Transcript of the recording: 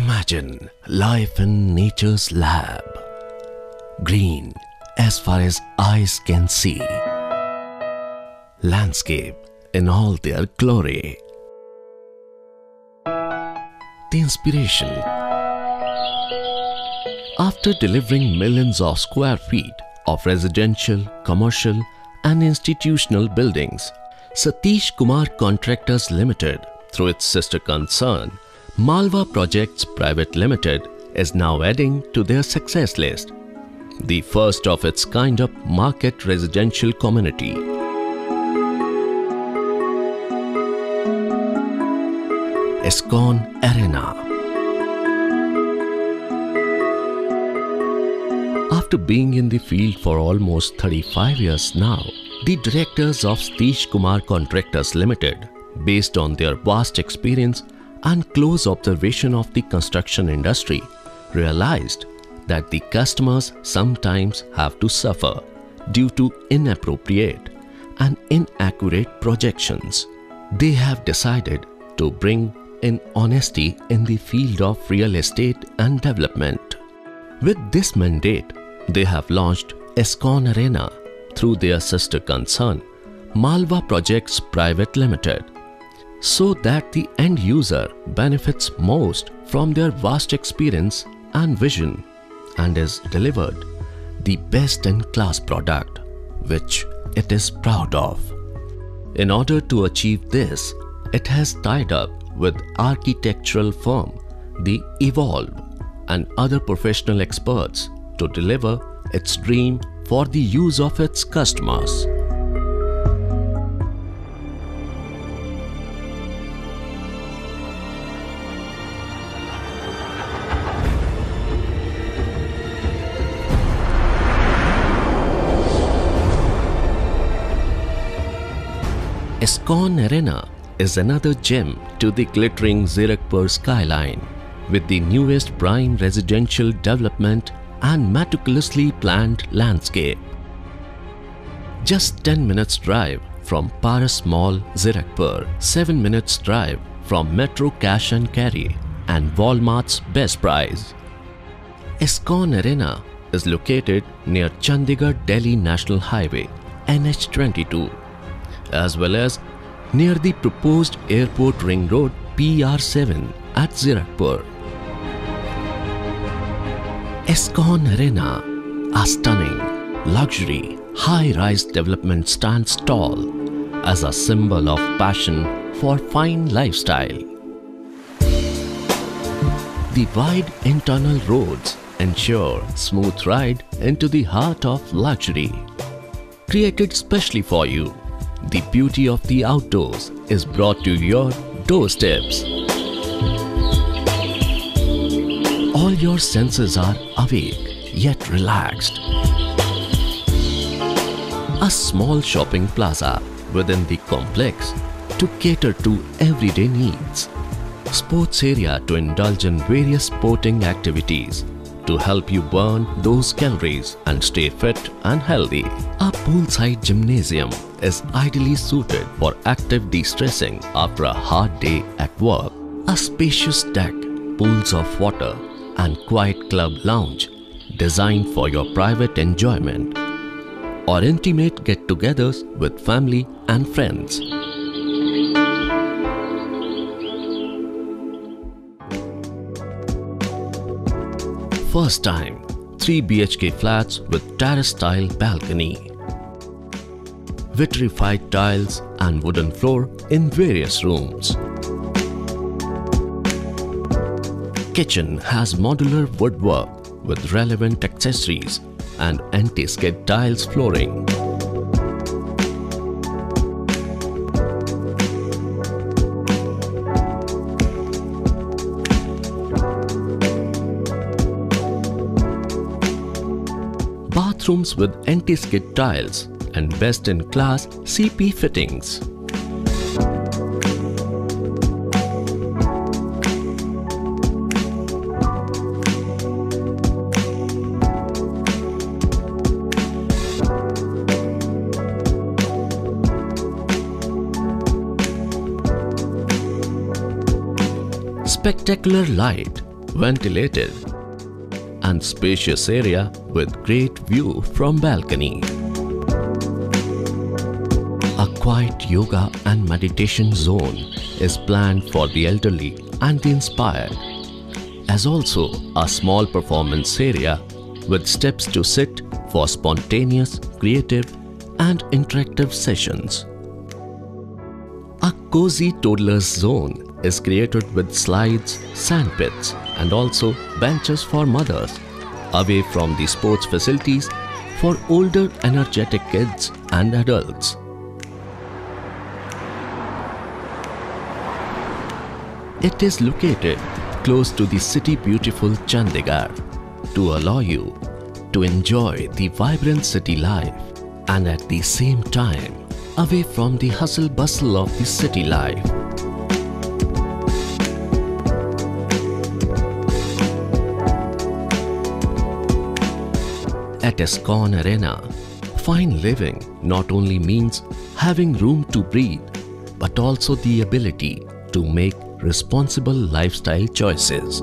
Imagine life in nature's lab. Green as far as eyes can see. Landscape in all their glory. The inspiration. After delivering millions of square feet of residential, commercial and institutional buildings, Satish Kumar Contractors Limited, through its sister concern, Malwa Projects Private Limited, is now adding to their success list the first of its kind of market residential community. ISKCON Arena. After being in the field for almost 35 years now, the directors of Satish Kumar Contractors Limited, based on their vast experience and close observation of the construction industry, realized that the customers sometimes have to suffer due to inappropriate and inaccurate projections. They have decided to bring in honesty in the field of real estate and development. With this mandate, they have launched ISKCON Arena through their sister concern, Malwa Projects Private Limited, so that the end user benefits most from their vast experience and vision and is delivered the best-in-class product which it is proud of. In order to achieve this, it has tied up with architectural firm The Evolve and other professional experts to deliver its dream for the use of its customers. ISKCON Arena is another gem to the glittering Zirakpur skyline with the newest prime residential development and meticulously planned landscape. Just 10 minutes drive from Paras Mall, Zirakpur, 7 minutes drive from Metro Cash and Carry and Walmart's Best Price. ISKCON Arena is located near Chandigarh Delhi National Highway NH22, as well as near the proposed Airport Ring Road PR7 at Zirakpur. ISKCON Arena, a stunning, luxury, high-rise development, stands tall as a symbol of passion for fine lifestyle. The wide internal roads ensure smooth ride into the heart of luxury. Created specially for you, the beauty of the outdoors is brought to your doorsteps. All your senses are awake yet relaxed. A small shopping plaza within the complex to cater to everyday needs. Sports area to indulge in various sporting activities to help you burn those calories and stay fit and healthy. A poolside gymnasium is ideally suited for active de-stressing after a hard day at work. A spacious deck, pools of water and quiet club lounge designed for your private enjoyment or intimate get-togethers with family and friends. First time, 3 BHK flats with terrace-style balcony. Vitrified tiles and wooden floor in various rooms. Kitchen has modular woodwork with relevant accessories and anti-skid tiles flooring. Bathrooms with anti-skid tiles and best-in-class CP fittings. Spectacular light ventilated, and spacious area with great view from balcony. A quiet yoga and meditation zone is planned for the elderly and the inspired, as also a small performance area with steps to sit for spontaneous, creative and interactive sessions. A cozy toddlers zone is created with slides, sand pits and also benches for mothers, away from the sports facilities for older energetic kids and adults. It is located close to the city beautiful Chandigarh to allow you to enjoy the vibrant city life and at the same time away from the hustle bustle of the city life. At ISKCON Arena, fine living not only means having room to breathe, but also the ability to make responsible lifestyle choices.